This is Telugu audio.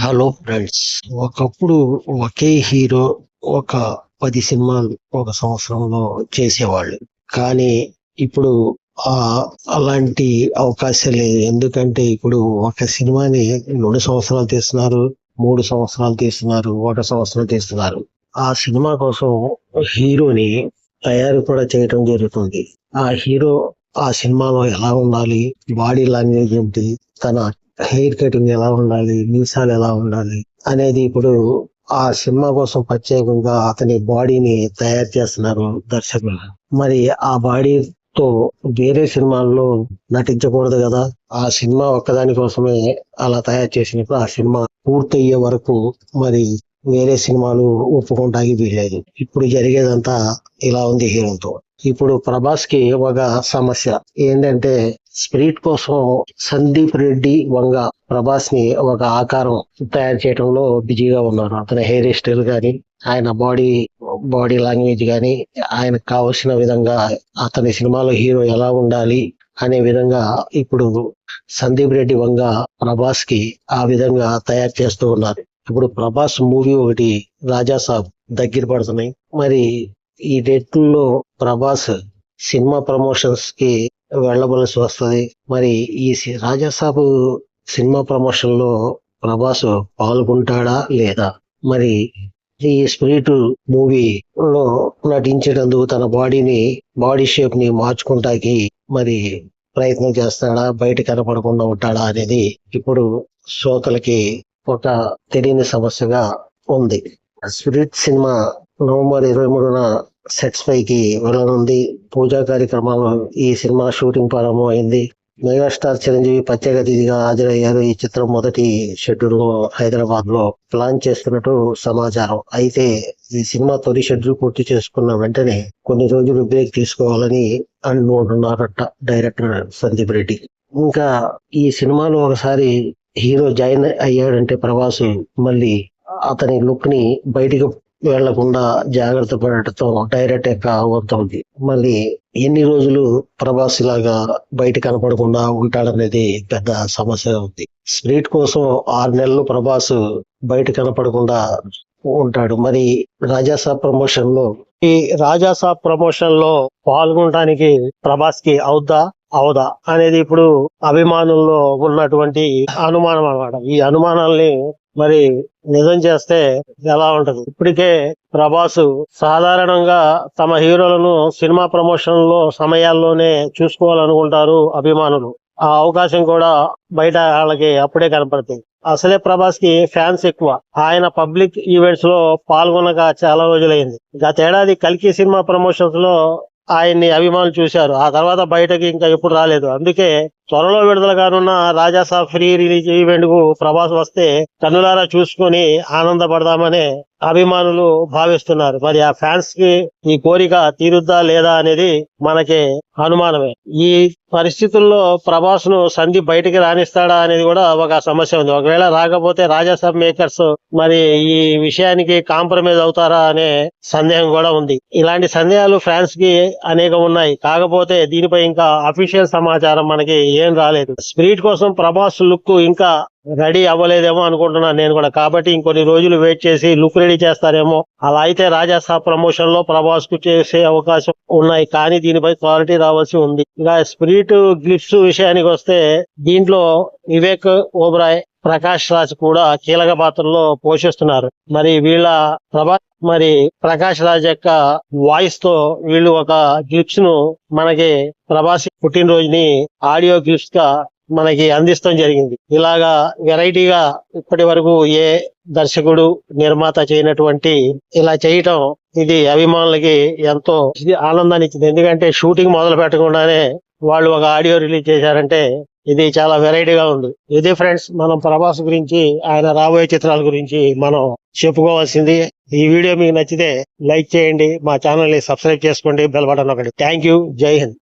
Hello friends. ఒకప్పుడు ఒకే హీరో ఒక 10 సినిమాలు ఒక సంవత్సరంలో చేసేవాళ్ళు. కానీ ఇప్పుడు ఆ అలాంటి అవకాశాలు లేదు. ఎందుకంటే ఇప్పుడు ఒక సినిమాని 2 సంవత్సరాలు తీస్తున్నారు, 3 సంవత్సరాలు తీస్తున్నారు, 1 సంవత్సరం తీస్తున్నారు. ఆ సినిమా కోసం హీరోని తయారు కూడా చేయటం జరుగుతుంది. ఆ హీరో ఆ సినిమాలో ఎలా ఉండాలి, బాడీ లాంగ్వేజ్ ఏంటి, తన హెయిర్ కటింగ్ ఎలా ఉండాలి, మీసాలు ఎలా ఉండాలి అనేది ఇప్పుడు ఆ సినిమా కోసం ప్రత్యేకంగా అతని బాడీని తయారు చేస్తున్నారు దర్శకులు. మరి ఆ బాడీతో వేరే సినిమాల్లో నటించకూడదు కదా. ఆ సినిమా ఒక్కదాని కోసమే అలా తయారు చేసినప్పుడు ఆ సినిమా పూర్తయ్యే వరకు మరి వేరే సినిమాలు ఒప్పుకోవడానికి వీల్లేదు. ఇప్పుడు జరిగేదంతా ఇలా ఉంది హీరోతో. ఇప్పుడు ప్రభాస్ కి ఒక సమస్య ఏంటంటే, స్పిరిట్ కోసం సందీప్ రెడ్డి వంగ ప్రభాస్ ని ఒక ఆకారం తయారు చేయడంలో బిజీగా ఉన్నారు. అతని హెయిర్ స్టైల్ గాని, ఆయన బాడీ లాంగ్వేజ్ గాని, ఆయనకు కావలసిన విధంగా అతని సినిమాలో హీరో ఎలా ఉండాలి అనే విధంగా ఇప్పుడు సందీప్ రెడ్డి వంగ ప్రభాస్ కి ఆ విధంగా తయారు చేస్తూ ఉన్నారు. ఇప్పుడు ప్రభాస్ మూవీ ఒకటి రాజాసాబ్ దగ్గర పడుతున్నాయి. మరి ఈ డేట్లో ప్రభాస్ సినిమా ప్రమోషన్స్ కి వెళ్ళవలసి వస్తుంది. మరి ఈ రాజాసాబ్ సినిమా ప్రమోషన్ లో ప్రభాస్ పాల్గొంటాడా లేదా? మరి ఈ స్పిరిట్ మూవీలో నటించేటందుకు తన బాడీ షేప్ ని మార్చుకుంటాకి మరి ప్రయత్నం చేస్తాడా, బయట కనపడకుండా ఉంటాడా అనేది ఇప్పుడు శ్రోతలకి ఒక తెలియని సమస్యగా ఉంది. స్పిరిట్ సినిమా నవంబర్ 23న సెట్స్ పైకి వెళ్ళనుంది. పూజా కార్యక్రమాలు ఈ సినిమా షూటింగ్ ప్రారంభమైంది. మెగాస్టార్ చిరంజీవి ప్రత్యేక అతిథిగా హాజరయ్యారు. ఈ చిత్రం మొదటి షెడ్యూల్ లో హైదరాబాద్ లో ప్లాన్ చేస్తున్నట్టు సమాచారం. అయితే ఈ సినిమా తొలి షెడ్యూల్ పూర్తి చేసుకున్న వెంటనే కొన్ని రోజులు బ్రేక్ తీసుకోవాలని అనుకుంటున్నారట డైరెక్టర్ సందీప్ రెడ్డి. ఇంకా ఈ సినిమాలో ఒకసారి హీరో జాయిన్ అయ్యాడంటే ప్రభాస్ మళ్ళీ అతని లుక్ ని బయటికి వెళ్లకుండా జాగ్రత్త పడటంతో డైరెక్ట్ యొక్క అవుతుంది. మళ్ళీ ఎన్ని రోజులు ప్రభాస్ లాగా బయట కనపడకుండా ఉంటాడనేది పెద్ద సమస్య ఉంది. స్పిరిట్ కోసం 6 నెలలు ప్రభాస్ బయట కనపడకుండా ఉంటాడు. మరి రాజాసాబ్ ప్రమోషన్ లో పాల్గొనడానికి ప్రభాస్ కి అవదా అనేది ఇప్పుడు అభిమానుల్లో ఉన్నటువంటి అనుమానం అన్నమాట. ఈ అనుమానాల్ని మరి నిజం చేస్తే ఎలా ఉంటది? ఇప్పటికే ప్రభాస్ సాధారణంగా తమ హీరోలను సినిమా ప్రమోషన్ లో సమయాల్లోనే చూసుకోవాలనుకుంటారు అభిమానులు. ఆ అవకాశం కూడా బయట వాళ్ళకి అప్పుడే కనపడుతుంది. అసలే ప్రభాస్ కి ఫ్యాన్స్ ఎక్కువ. ఆయన పబ్లిక్ ఈవెంట్స్ లో పాల్గొనక చాలా రోజులైంది. గతేడాది కల్కి సినిమా ప్రమోషన్స్ లో ఆయన్ని అభిమానులు చూశారు. ఆ తర్వాత బయటకి ఇంకా ఎప్పుడు రాలేదు. అందుకే త్వరలో విడుదల కానున్న రాజాసాబ్ ఫ్రీ రిలీజ్ ఈవెంట్ కు ప్రభాస్ వస్తే కన్నులారా చూసుకుని ఆనందపడదామని అభిమానులు భావిస్తున్నారు. మరి ఆ ఫ్యాన్స్ కి ఈ కోరిక తీరుద్దా లేదా అనేది మనకి అనుమానమే. ఈ పరిస్థితుల్లో ప్రభాస్ ను సందీప్ బయటికి రాణిస్తాడా అనేది కూడా ఒక సమస్య ఉంది. ఒకవేళ రాకపోతే రాజాసాబ్ మేకర్స్ మరి ఈ విషయానికి కాంప్రమైజ్ అవుతారా అనే సందేహం కూడా ఉంది. ఇలాంటి సందేహాలు ఫ్యాన్స్ కి అనేకం ఉన్నాయి. కాకపోతే దీనిపై ఇంకా అఫీషియల్ సమాచారం మనకి ఏం రాలేదు. స్పిరిట్ కోసం ప్రభాస్ లుక్ ఇంకా రెడీ అవ్వలేదేమో అనుకుంటున్నాను నేను కూడా. కాబట్టి ఇంకొన్ని రోజులు వెయిట్ చేసి లుక్ రెడీ చేస్తారేమో. అలా అయితే రాజాసాబ్ ప్రమోషన్ లో ప్రభాస్ కు చేసే అవకాశం ఉన్నాయి. కానీ దీనిపై క్లారిటీ రావాల్సి ఉంది. ఇంకా స్పిరిట్ గ్లిప్స్ విషయానికి వస్తే దీంట్లో వివేక్ ఓబరాయ్, ప్రకాష్ రాజ్ కూడా కీలక పాత్రలో పోషిస్తున్నారు. మరి ప్రకాష్ రాజ్ యొక్క వాయిస్ తో వీళ్ళు ఒక గ్లిప్స్ ను మనకి ప్రభాస్ పుట్టినరోజుని ఆడియో గ్లిప్స్ గా మనకి అందిస్తాం జరిగింది. ఇలాగా వెరైటీగా ఇప్పటి వరకు ఏ దర్శకుడు నిర్మాత చేయనటువంటి ఇలా చేయటం ఇది అభిమానులకి ఎంతో ఆనందాన్ని ఇచ్చింది. ఎందుకంటే షూటింగ్ మొదలు పెట్టకుండానే వాళ్ళు ఒక ఆడియో రిలీజ్ చేశారంటే ఇది చాలా వెరైటీగా ఉంది. ఇది ఫ్రెండ్స్, మనం ప్రభాస్ గురించి, ఆయన రాబోయే చిత్రాల గురించి మనం చెప్పుకోవాల్సింది. ఈ వీడియో మీకు నచ్చితే లైక్ చేయండి, మా ఛానల్ ని సబ్స్క్రైబ్ చేసుకోండి, బెల్ బటన్ నొక్కండి. Thank you. జై హింద్.